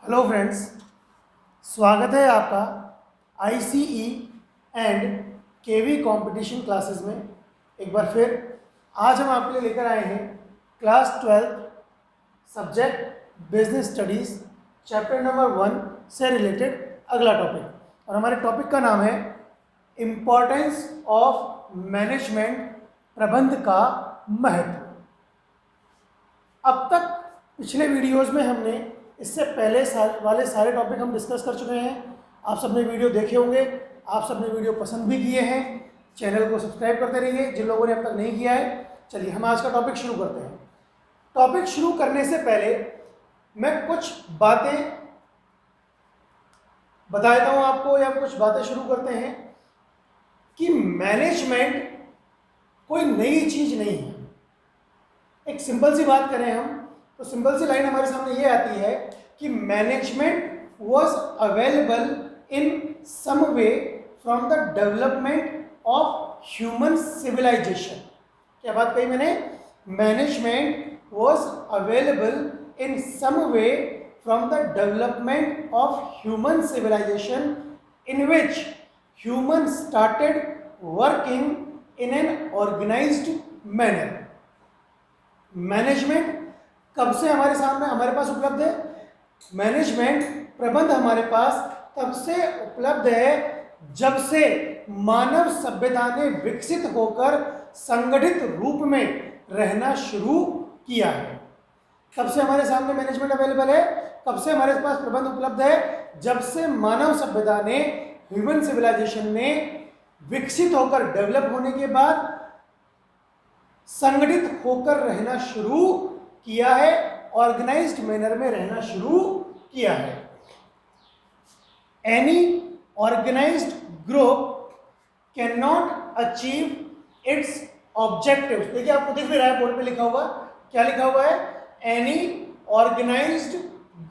Hello friends, स्वागत है आपका ICE and KV competition classes में। एक बार फिर आज हम आपके लिए लेकर आए हैं class 12 subject business studies chapter number 1 से रिलेटेड अगला टॉपिक। और हमारे टॉपिक का नाम है इम्पॉर्टेंस ऑफ मैनेजमेंट, प्रबंध का महत्व। अब तक पिछले वीडियोज़ में हमने इससे पहले वाले सारे टॉपिक हम डिस्कस कर चुके हैं। आप सबने वीडियो देखे होंगे, आप सबने वीडियो पसंद भी किए हैं। चैनल को सब्सक्राइब करते रहिए जिन लोगों ने अब तक नहीं किया है। चलिए हम आज का टॉपिक शुरू करते हैं। टॉपिक शुरू करने से पहले मैं कुछ बातें बता देता हूँ आपको, या कुछ बातें शुरू करते हैं कि मैनेजमेंट कोई नई चीज़ नहीं है। एक सिंपल सी बात करें हम तो सिंपल सी लाइन हमारे सामने ये आती है कि management was available in some way from the development of human civilisation. क्या बात कही मैंने? Management was available in some way from the development of human civilisation in which human started working in an organised manner. Management कब से हमारे पास उपलब्ध है? Management प्रबंध हमारे पास तब से उपलब्ध है जब से मानव सभ्यता ने विकसित होकर संगठित रूप में रहना शुरू किया है। कब से हमारे सामने मैनेजमेंट अवेलेबल है? कब से हमारे पास प्रबंध उपलब्ध है? जब से मानव सभ्यता ने, ह्यूमन सिविलाइजेशन ने विकसित होकर, डेवलप होने के बाद संगठित होकर रहना शुरू किया है, ऑर्गेनाइज्ड मैनर में रहना शुरू किया है। Any organised group can not achieve its objective. देखिए आपको दिख भी रहा है, बोर्ड पे लिखा हुआ, क्या लिखा हुआ है? Any organised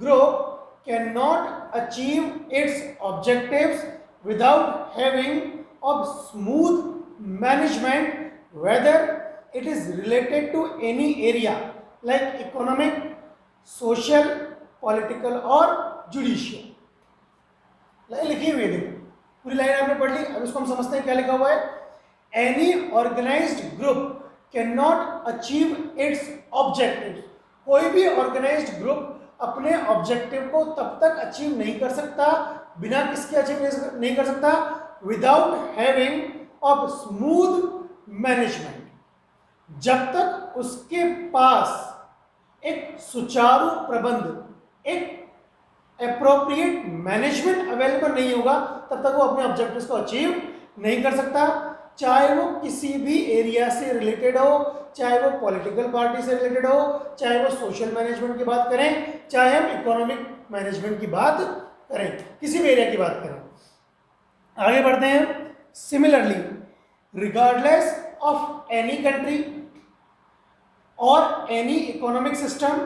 group can not achieve its objectives without having of smooth management, whether it is related to any area like economic, social, political और judicial। लाइन लिखी हुई है, देखो पूरी लाइन आपने पढ़ ली। अब इसको हम समझते हैं क्या लिखा हुआ है। Any organized group cannot achieve its objectives। कोई भी ऑर्गेनाइज्ड ग्रुप अपने ऑब्जेक्टिव को तब तक अचीव नहीं कर सकता, बिना किसके अचीव नहीं कर सकता? Without having of smooth management. जब तक उसके पास एक सुचारू प्रबंध, एक एप्रोप्रिएट मैनेजमेंट अवेलेबल नहीं होगा, तब तक वो अपने ऑब्जेक्टिव्स को अचीव नहीं कर सकता। चाहे वो किसी भी एरिया से रिलेटेड हो, चाहे वो पॉलिटिकल पार्टी से रिलेटेड हो, चाहे वो सोशल मैनेजमेंट की बात करें, चाहे हम इकोनॉमिक मैनेजमेंट की बात करें, किसी भी एरिया की बात करें। आगे बढ़ते हैं। Similarly, regardless of any country or any economic system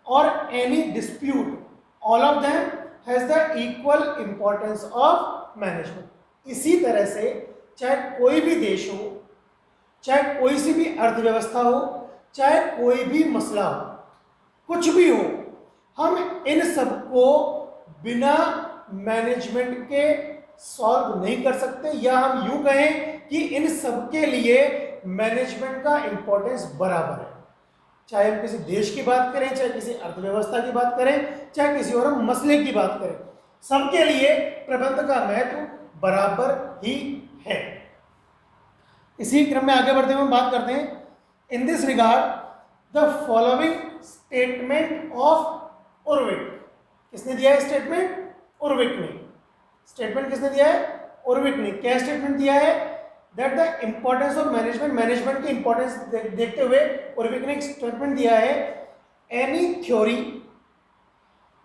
or any dispute, all of them has the equal importance of management। इसी तरह से चाहे कोई भी देश हो, चाहे कोई सी भी अर्थव्यवस्था हो, चाहे कोई भी मसला हो, कुछ भी हो, हम इन सब को बिना मैनेजमेंट के सॉल्व नहीं कर सकते। या हम यूं कहें कि इन सब के लिए मैनेजमेंट का इंपॉर्टेंस बराबर है। चाहे हम किसी देश की बात करें, चाहे किसी अर्थव्यवस्था की बात करें, चाहे किसी और मसले की बात करें, सबके लिए प्रबंध का महत्व बराबर ही है। इसी क्रम में आगे बढ़ते हुए हम बात करते हैं। In this regard the following statement of Urwick. किसने दिया है स्टेटमेंट? उर्विक ने। स्टेटमेंट किसने दिया है? उर्विक ने। क्या स्टेटमेंट दिया है? That the importance of management, management की इंपॉर्टेंस देखते हुए उर्विक ने एक स्टेटमेंट दिया है। एनी थ्योरी,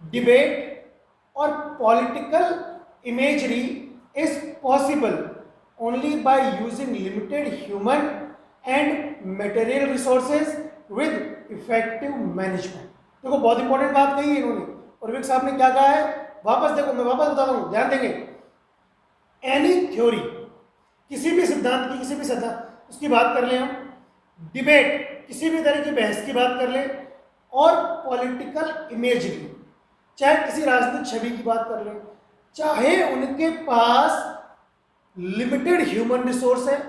डिबेट और political imagery is possible only by using limited human and material resources with effective management. देखो बहुत इंपॉर्टेंट बात कही है इन्होंने। उर्विक साहब ने क्या कहा है? वापस देखो, मैं वापस बता रहा हूं, ध्यान देंगे। एनी थ्योरी, किसी भी सिद्धांत की, किसी भी सिद्धांत उसकी बात कर लें हम, डिबेट, किसी भी तरह की बहस की बात कर लें, और पॉलिटिकल इमेजरी, चाहे किसी राजनीतिक छवि की बात कर लें, चाहे उनके पास लिमिटेड ह्यूमन रिसोर्स है,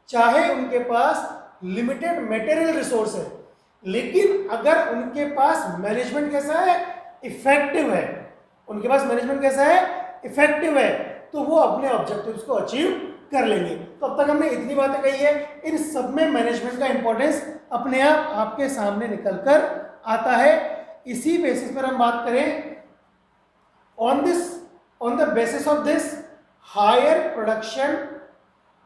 चाहे उनके पास लिमिटेड मटेरियल रिसोर्स है, लेकिन अगर उनके पास मैनेजमेंट कैसा है, इफेक्टिव है, उनके पास मैनेजमेंट कैसा है, इफेक्टिव है, तो वो अपने ऑब्जेक्टिव्स को अचीव कर लेंगे। तो अब तक हमने इतनी बातें कही है, इन सब में मैनेजमेंट का इंपॉर्टेंस अपने आप आपके सामने निकल कर आता है। इसी बेसिस पर हम बात करें, on the basis of this, higher production,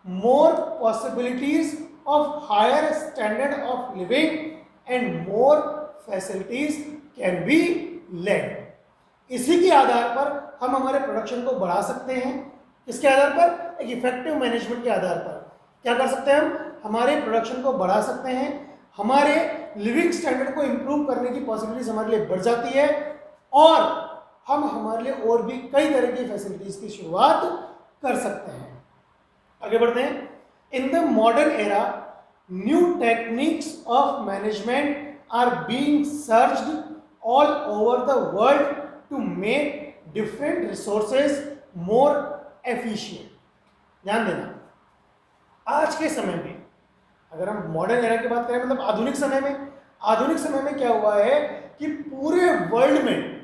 more possibilities of higher standard of living and more facilities can be led। इसी के आधार पर हम हमारे प्रोडक्शन को बढ़ा सकते हैं। किसके आधार पर? एक इफेक्टिव मैनेजमेंट के आधार पर। क्या कर सकते हैं हम? हमारे प्रोडक्शन को बढ़ा सकते हैं, हमारे लिविंग स्टैंडर्ड को इंप्रूव करने की पॉसिबिलिटीज हमारे लिए बढ़ जाती है, और हम हमारे लिए और भी कई तरह की फैसिलिटीज की शुरुआत कर सकते हैं। आगे बढ़ते हैं। In the modern era, new techniques of management are being searched all over the world to make different resources more efficient. ध्यान देना, आज के समय में, अगर हम मॉडर्न एरा की बात करें, मतलब आधुनिक समय में क्या हुआ है कि पूरे वर्ल्ड में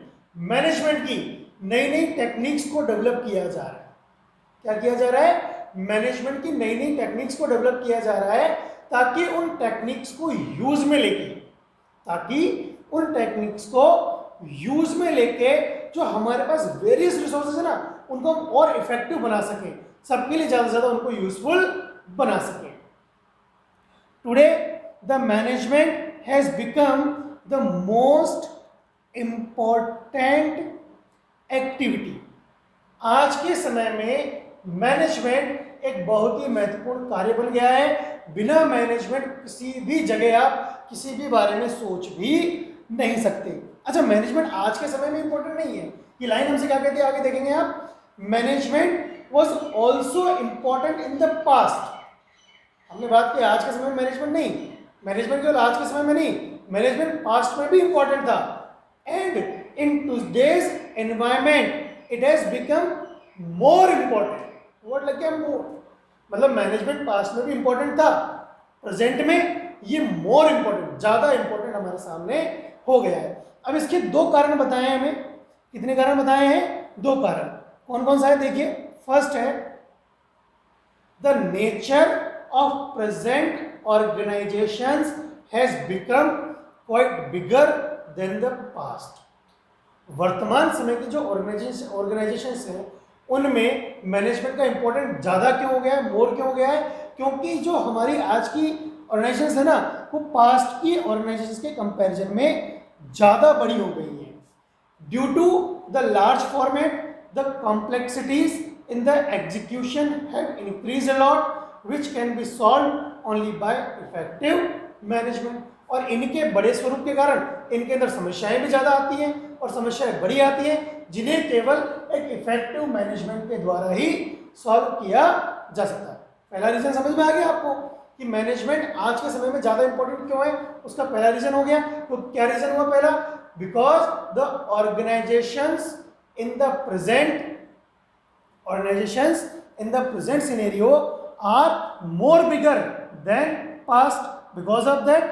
मैनेजमेंट की नई नई टेक्निक्स को डेवलप किया जा रहा है। क्या किया जा रहा है? मैनेजमेंट की नई नई टेक्निक्स को डेवलप किया जा रहा है, ताकि उन टेक्निक्स को यूज में लेके जो हमारे पास वेरियस रिसोर्सेज है ना, उनको हम और इफेक्टिव बना सके, सबके लिए ज्यादा से ज्यादा उनको यूजफुल बना सके। Today the management has become the most important activity. आज के समय में मैनेजमेंट एक बहुत ही महत्वपूर्ण कार्य बन गया है। बिना मैनेजमेंट किसी भी जगह आप किसी भी बारे में सोच भी नहीं सकते। अच्छा, मैनेजमेंट आज के समय में इंपॉर्टेंट नहीं है, ये लाइन हमसे क्या कहती है, आगे देखेंगे आप। Management was also important in the past. हमने बात की आज के समय में मैनेजमेंट नहीं, मैनेजमेंट केवल आज के समय में नहीं, मैनेजमेंट पास्ट में भी इंपॉर्टेंट था। And in today's environment it has become more important. Word लग गया मोर, मतलब मैनेजमेंट पास्ट में भी इंपॉर्टेंट था, प्रेजेंट में ये मोर इंपॉर्टेंट, ज्यादा इंपॉर्टेंट हमारे सामने हो गया है। अब इसके दो कारण बताए हैं हमें। कितने कारण बताए हैं? दो कारण। कौन कौन सा है देखिए। फर्स्ट है, the nature of present organisations has become quite bigger than the past. वर्तमान समय की जो ऑर्गेनाइजेशंस हैं, उनमें मैनेजमेंट का इंपॉर्टेंट ज़्यादा क्यों हो गया है, मोर क्यों हो गया है? क्योंकि जो हमारी आज की ऑर्गेनाइजेशंस है ना, वो पास्ट की ऑर्गेनाइजेशंस के कंपैरिजन में ज़्यादा बड़ी हो गई है। Due to the large format, the complexities in the execution have increased a lot, which can be solved only by effective management. और इनके बड़े स्वरूप के कारण इनके अंदर समस्याएं भी ज़्यादा आती हैं, और समस्याएं बड़ी आती हैं, जिन्हें केवल एक इफेक्टिव मैनेजमेंट के द्वारा ही सॉल्व किया जा सकता है। पहला रीजन समझ में आ गया आपको कि मैनेजमेंट आज के समय में ज़्यादा इंपॉर्टेंट क्यों है? उसका पहला रीजन हो गया। तो क्या रीजन हुआ पहला? Because the organisations in the present scenario are more bigger than past. Because of that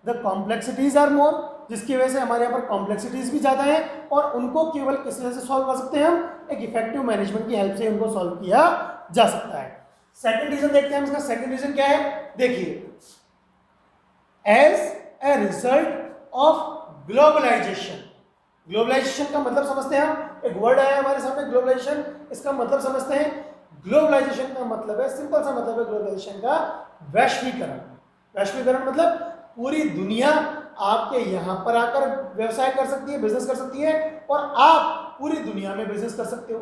the complexities are more, जिसकी वजह से हमारे यहाँ पर कॉम्प्लेक्सिटीज भी ज़्यादा हैं, और उनको केवल किस वजह से सॉल्व कर सकते हैं हम? एक इफेक्टिव मैनेजमेंट की हेल्प से उनको सॉल्व किया जा सकता है। सेकंड रीजन देखते हैं हम। इसका सेकंड रीजन क्या है? देखिए, as a result of globalisation. Globalisation का मतलब समझते हैं हम, एक वर्ड आया हमारे सामने ग्लोबलाइजेशन, इसका मतलब समझते हैं। ग्लोबलाइजेशन का मतलब है, सिंपल सा मतलब है ग्लोबलाइजेशन का, वैश्वीकरण। वैश्वीकरण मतलब पूरी दुनिया आपके यहाँ पर आकर व्यवसाय कर सकती है, बिजनेस कर सकती है, और आप पूरी दुनिया में बिजनेस कर सकते हो।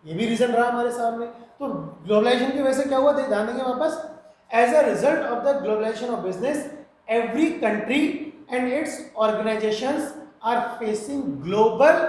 ये भी रीजन रहा हमारे सामने। तो ग्लोबलाइजेशन की वजह से क्या हुआ, ध्यान देंगे वापस। As a result of the globalisation of business, every country and its organisations are facing global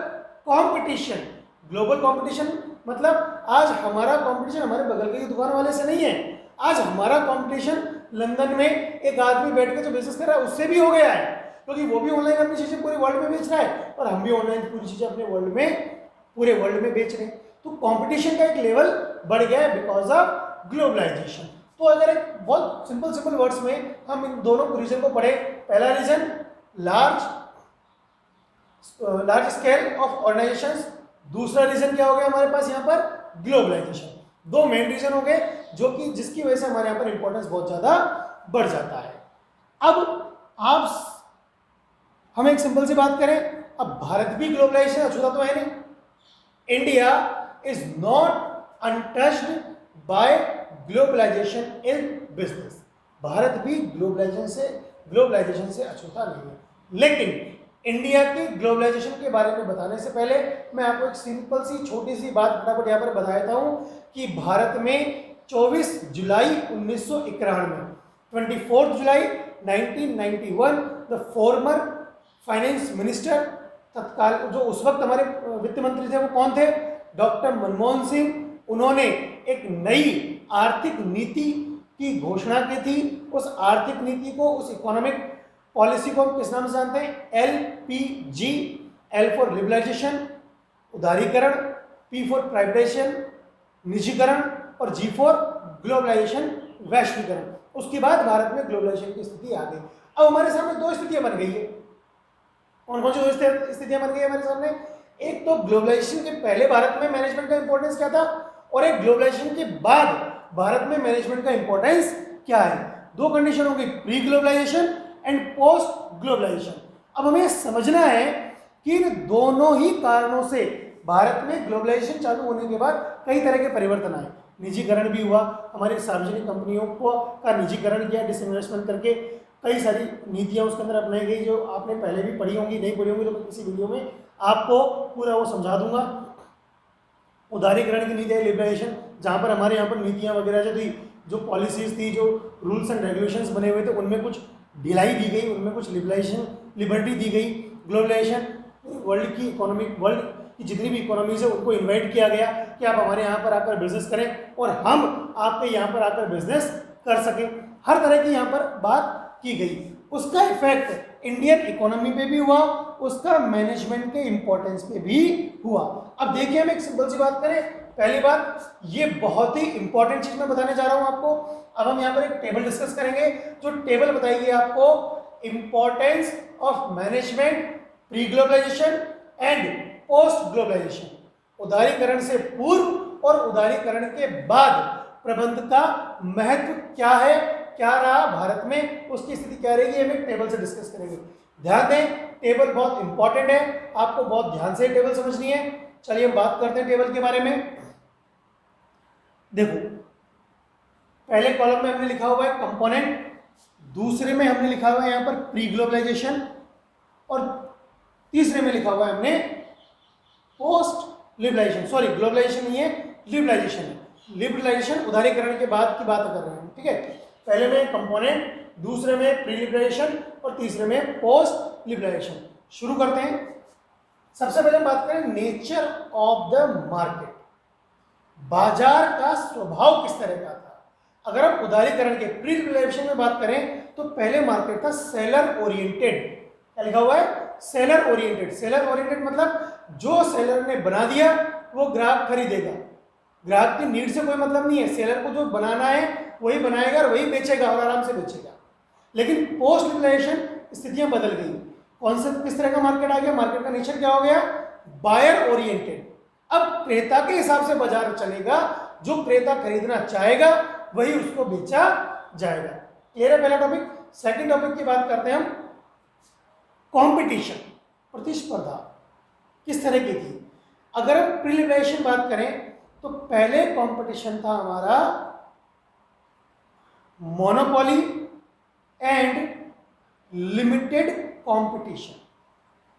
competition. Global competition मतलब आज हमारा कंपटीशन हमारे बगल की दुकान वाले से नहीं है, आज हमारा कंपटीशन लंदन में एक आदमी बैठ के जो बिजनेस कर रहा है उससे भी हो गया है। क्योंकि वो भी ऑनलाइन अपनी चीजें पूरे वर्ल्ड में बेच रहा है और हम भी ऑनलाइन पूरी चीजें अपने वर्ल्ड में, पूरे वर्ल्ड में बेच रहे हैं। तो कंपटीशन का एक लेवल बढ़ गया है बिकॉज ऑफ ग्लोबलाइजेशन। तो अगर एक बहुत सिंपल वर्ड्स में हम इन दोनों रीजन को पढ़े, पहला reason large scale of organisations, दूसरा रीजन क्या हो गया हमारे पास यहाँ पर ग्लोबलाइजेशन। दो मेन रीजन हो गए जो कि जिसकी वजह से हमारे यहाँ पर इंपॉर्टेंस बहुत ज्यादा बढ़ जाता है। अब आप हम एक सिंपल सी बात करें, अब भारत भी ग्लोबलाइजेशन अछूता तो है नहीं। India is not untouched by globalisation in business. भारत भी ग्लोबलाइजेशन से अछूता नहीं है। लेकिन इंडिया की ग्लोबलाइजेशन के बारे में बताने से पहले मैं आपको एक सिंपल सी छोटी सी बात फटाफट यहाँ पर बता देता हूँ कि भारत में 24 जुलाई 1991, 24 जुलाई 1991 द फॉर्मर फाइनेंस मिनिस्टर, तत्काल जो उस वक्त हमारे वित्त मंत्री थे वो कौन थे? डॉक्टर मनमोहन सिंह। उन्होंने एक नई आर्थिक नीति की घोषणा की थी। उस आर्थिक नीति को, उस इकोनॉमिक पॉलिसी को हम किस नाम से जानते हैं? LPG, L फॉर लिबरलाइजेशन उदारीकरण, P फॉर प्राइवेटाइजेशन निजीकरण और G फॉर ग्लोबलाइजेशन वैश्वीकरण। उसके बाद भारत में ग्लोबलाइजेशन की स्थिति आ गई। अब हमारे सामने दो स्थितियां बन गई है। कौन कौन सी दो स्थितियां बन गई हमारे सामने? एक तो ग्लोबलाइजेशन के पहले भारत में मैनेजमेंट का इंपॉर्टेंस क्या था, और एक ग्लोबलाइजेशन के बाद भारत में मैनेजमेंट का इंपॉर्टेंस क्या है। दो कंडीशन होगी, pre globalisation and post globalisation. अब हमें समझना है कि इन दोनों ही कारणों से भारत में ग्लोबलाइजेशन चालू होने के बाद कई तरह के परिवर्तन आए। निजीकरण भी हुआ, हमारी सार्वजनिक कंपनियों को का निजीकरण किया, डिसइन्वेस्टमेंट करके कई सारी नीतियां उसके अंदर अपनाई गई जो आपने पहले भी पढ़ी होंगी, नहीं पढ़ी होंगी तो मैं किसी वीडियो में आपको पूरा वो समझा दूंगा। उदारीकरण की नीति है, लिबरलाइजेशन, जहाँ पर हमारे यहाँ पर नीतियाँ वगैरह जो थी, जो पॉलिसीज थी, जो रूल्स एंड रेगुलेशंस बने हुए थे, उनमें कुछ ढिलाई दी गई, उनमें कुछ लिबरलाइजेशन, लिबर्टी दी गई। ग्लोबलाइजेशन, वर्ल्ड की जितनी भी इकोनॉमीज है उनको इन्वाइट किया गया कि आप हमारे यहाँ पर आकर बिजनेस करें और हम आपके यहाँ पर आकर बिजनेस कर सकें। हर तरह की यहाँ पर बात की गई। उसका इफेक्ट इंडियन इकोनॉमी पे भी हुआ, उसका मैनेजमेंट के इंपॉर्टेंस पे भी हुआ। अब देखिए, हम एक सिंपल सी बात करें। पहली बात, ये बहुत ही इंपॉर्टेंट चीज मैं बताने जा रहा हूं आपको। अब हम यहाँ पर एक टेबल डिस्कस करेंगे जो टेबल बताएगी आपको importance of management pre globalisation and post globalisation. उदारीकरण से पूर्व और उदारीकरण के बाद प्रबंध का महत्व क्या है, क्या रहा भारत में, उसकी स्थिति क्या रहेगी, हम एक टेबल से डिस्कस करेंगे। ध्यान दें, टेबल बहुत इंपॉर्टेंट है, आपको बहुत ध्यान से टेबल समझनी है। चलिए हम बात करते हैं टेबल के बारे में। देखो, पहले कॉलम में हमने लिखा हुआ है कंपोनेंट, दूसरे में हमने लिखा हुआ है यहाँ पर प्री ग्लोबलाइजेशन और तीसरे में लिखा हुआ है हमने पोस्ट लिबरलाइजेशन। सॉरी, ग्लोबलाइजेशन नहीं है, लिबरलाइजेशन है। लिबरलाइजेशन उदारीकरण के बाद की बात कर रहे हैं, ठीक है। पहले में कंपोनेंट, दूसरे में प्री लिबरलाइजेशन और तीसरे में पोस्ट लिबरलाइजेशन। शुरू करते हैं। सबसे पहले बात करें नेचर ऑफ द मार्केट, बाजार का स्वभाव किस तरह का था। अगर हम उदारीकरण के प्री लिबरलाइजेशन में बात करें तो पहले मार्केट था सेलर ओरिएंटेड। क्या लिखा हुआ है? Seller oriented. सेलर ओरिएंटेड मतलब जो सेलर ने बना दिया वो ग्राहक खरीदेगा, ग्राहक की नीड से कोई मतलब नहीं है। सेलर को जो बनाना है वही बनाएगा और वही बेचेगा और आराम से बेचेगा। लेकिन पोस्ट लिबरलाइजेशन स्थितियां बदल गई। कॉन्सेप्ट किस तरह का मार्केट आ गया? मार्केट का नेचर क्या हो गया? Buyer oriented. अब क्रेता के हिसाब से बाजार चलेगा, जो क्रेता खरीदना चाहेगा वही उसको बेचा जाएगा। क्लियर है पहला टॉपिक। सेकंड टॉपिक की बात करते हैं हम, कंपटीशन, प्रतिस्पर्धा किस तरह की थी। अगर हम प्री लिबरलाइजेशन बात करें तो पहले कंपटीशन था हमारा monopoly and limited competition.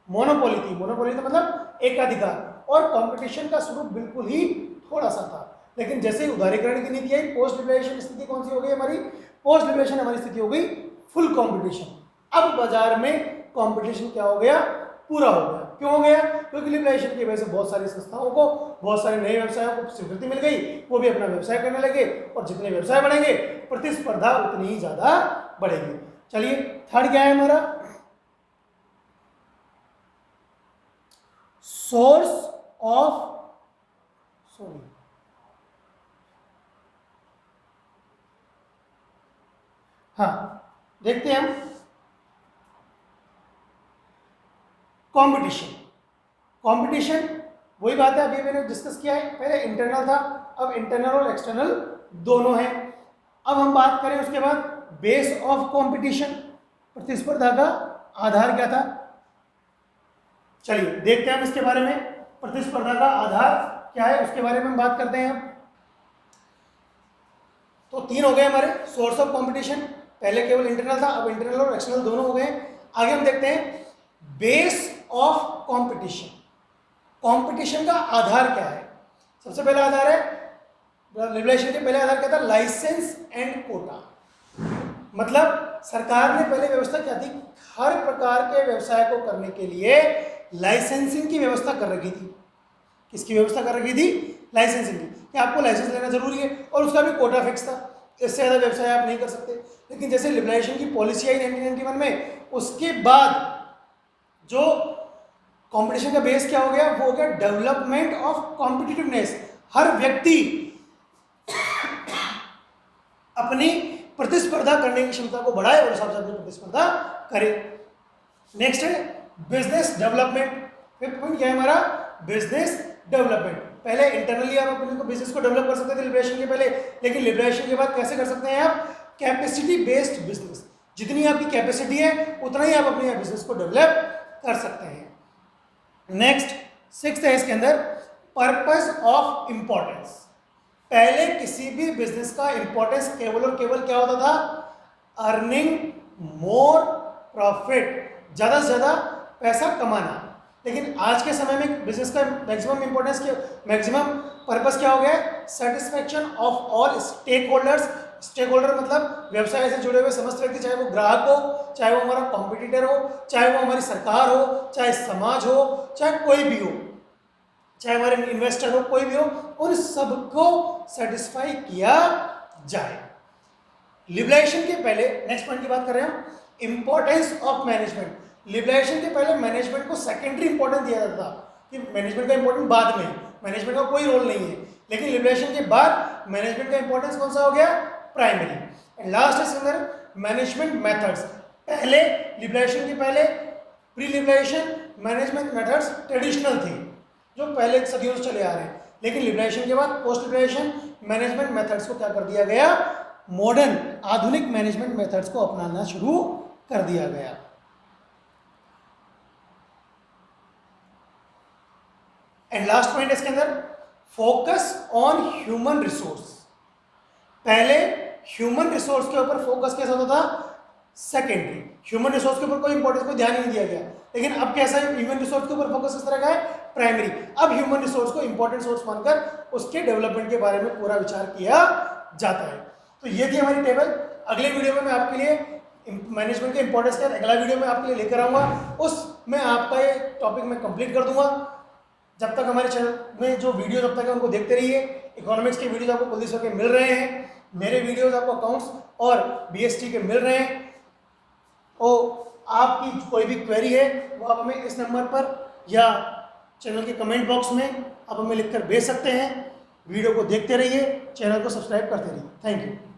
Monopoly थी, मोनोपोली था मतलब एकाधिकार, और कंपटीशन का स्वरूप बिल्कुल ही थोड़ा सा था। लेकिन जैसे ही उदारीकरण की नीति आई, पोस्ट लिबरलाइजेशन स्थिति कौन सी हो गई हमारी? पोस्ट लिबरलाइजेशन हमारी स्थिति हो गई फुल कंपटीशन। अब बाजार में कंपटीशन क्या हो गया? पूरा हो गया। क्यों हो गया? क्योंकि लिबरलाइजेशन की वजह से बहुत सारी संस्थाओं को, बहुत सारे नए व्यवसायों को स्वीकृति मिल गई, वो भी अपना व्यवसाय करने लगे, और जितने व्यवसाय बढ़ेंगे प्रतिस्पर्धा उतनी ही ज्यादा बढ़ेगी। चलिए, थर्ड क्या है हमारा? सोर्स ऑफ, सॉरी, हाँ देखते हैं हम, कंपटीशन। कंपटीशन वही बात है, अभी मैंने डिस्कस किया है, पहले इंटरनल था, अब इंटरनल और एक्सटर्नल दोनों हैं। अब हम बात करें उसके बाद बेस ऑफ कंपटीशन, प्रतिस्पर्धा का आधार क्या था। चलिए देखते हैं हम इसके बारे में, प्रतिस्पर्धा का आधार क्या है उसके बारे में हम बात करते हैं। तो तीन हो गए हमारे सोर्स ऑफ कंपटीशन, पहले केवल इंटरनल था, अब इंटरनल और एक्सटर्नल दोनों हो गए। आगे हम देखते हैं बेस ऑफ कंपटीशन, कंपटीशन का आधार क्या है। सबसे पहला आधार है, लिबरेशन के पहले आधार क्या था, लाइसेंस एंड कोटा। मतलब सरकार ने पहले व्यवस्था क्या थी, हर प्रकार के व्यवसाय को करने के लिए लाइसेंसिंग की व्यवस्था कर रखी थी। किसकी व्यवस्था कर रखी थी, लाइसेंसिंग की, कि आपको लाइसेंस लेना जरूरी है, और उसका भी कोटा फिक्स था, इससे ज़्यादा व्यवसाय आप नहीं कर सकते। लेकिन जैसे लिबरेशन की पॉलिसी आई 1991 में, उसके बाद जो कंपटीशन का बेस क्या हो गया, वो हो गया डेवलपमेंट ऑफ कॉम्पिटिटिवनेस। हर व्यक्ति अपनी प्रतिस्पर्धा करने की क्षमता को बढ़ाए और हिसाब से अपनी प्रतिस्पर्धा करे। नेक्स्ट है बिजनेस डेवलपमेंट। फिफ्थ पॉइंट क्या है हमारा, बिजनेस डेवलपमेंट। पहले इंटरनली आप अपने को बिजनेस को डेवलप कर सकते थे लिबरेशन के पहले, लेकिन लिबरेशन के बाद कैसे कर सकते हैं आप, कैपेसिटी बेस्ड बिजनेस। जितनी आपकी कैपेसिटी है उतना ही आप अपने बिजनेस को डेवलप कर सकते हैं। नेक्स्ट सिक्स्थ है इसके अंदर, पर्पस ऑफ इंपॉर्टेंस। पहले किसी भी बिजनेस का इंपॉर्टेंस केवल और केवल क्या होता था, अर्निंग मोर प्रॉफिट, ज़्यादा से ज़्यादा पैसा कमाना। लेकिन आज के समय में बिजनेस का मैक्सिमम इंपॉर्टेंस, मैक्सिमम पर्पस क्या हो गया है, satisfaction of all stakeholders. Stakeholder मतलब व्यवसाय से जुड़े हुए समस्त व्यक्ति, चाहे वो ग्राहक हो, चाहे वो हमारा कॉम्पिटिटर हो, चाहे वो हमारी सरकार हो, चाहे समाज हो, चाहे कोई भी हो, चाहे हमारे इन्वेस्टर हो, कोई भी हो, उन सबको सेटिस्फाई किया जाए। लिबरेशन के पहले, नेक्स्ट पॉइंट की बात कर रहे हैं हम, इंपॉर्टेंस ऑफ मैनेजमेंट। लिबरेशन के पहले मैनेजमेंट को सेकेंडरी इंपॉर्टेंस दिया जाता था, कि मैनेजमेंट का इंपॉर्टेंस बाद में, मैनेजमेंट का कोई रोल नहीं है। लेकिन लिबरेशन के बाद मैनेजमेंट का इंपॉर्टेंस कौन सा हो गया, प्राइमरी। एंड लास्ट है सिंगर मैनेजमेंट मेथड्स। पहले लिबरेशन के पहले pre liberation management methods traditional थे, जो पहले सदियों से चले आ रहे हैं। लेकिन लिबरेशन के बाद पोस्ट लिबरेशन मैनेजमेंट मेथड्स को क्या कर दिया गया, मॉडर्न आधुनिक मैनेजमेंट मेथड्स को अपनाना शुरू कर दिया गया। एंड लास्ट पॉइंट इसके अंदर, फोकस ऑन ह्यूमन रिसोर्स। पहले ह्यूमन रिसोर्स के ऊपर फोकस कैसा होता था, सेकेंडरी। ह्यूमन रिसोर्स के ऊपर कोई इंपॉर्टेंस, कोई ध्यान नहीं दिया गया। लेकिन अब कैसा है, ह्यूमन रिसोर्स के ऊपर फोकस किस तरह का है, प्राइमरी। अब ह्यूमन रिसोर्स को इंपॉर्टेंट सोर्स मानकर उसके डेवलपमेंट के बारे में पूरा विचार किया जाता है। तो ये थी हमारी टेबल। अगले वीडियो में मैं आपके लिए मैनेजमेंट के इंपॉर्टेंस का अगला वीडियो में आपके लिए लेकर आऊँगा, उसमें आपका ये टॉपिक मैं कंप्लीट कर दूंगा। जब तक हमारे चैनल में जो वीडियो जब तक है उनको देखते रहिए। इकोनॉमिक्स के वीडियोज आपको पुलिस के मिल रहे हैं, मेरे वीडियोज आपको अकाउंट्स और बीएसटी के मिल रहे हैं। और आपकी कोई भी क्वेरी है वो आप हमें इस नंबर पर या चैनल के कमेंट बॉक्स में आप हमें लिखकर भेज सकते हैं। वीडियो को देखते रहिए, चैनल को सब्सक्राइब करते रहिए। Thank you.